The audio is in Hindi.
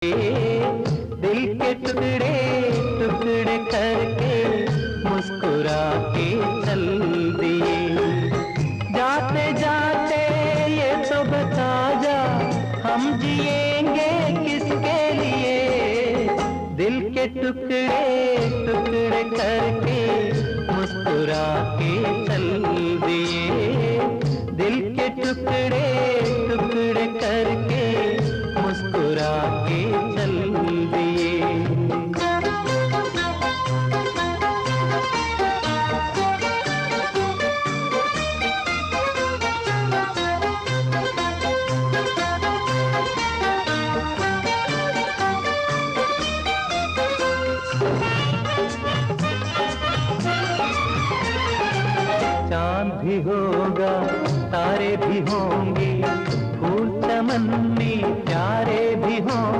दिल के टुकड़े टुकड़े करके मुस्कुरा के चल दिए। जाते जाते ये तो बता जा, हम जिएंगे किसके लिए। दिल के टुकड़े टुकड़े करके मुस्कुरा के चल दिए। दिल के टुकड़े टुकड़े करके मुस्कुरा के चल दिए। चांद भी होगा, तारे भी होंगे, फूल चमन में प्यारे भी होंगे।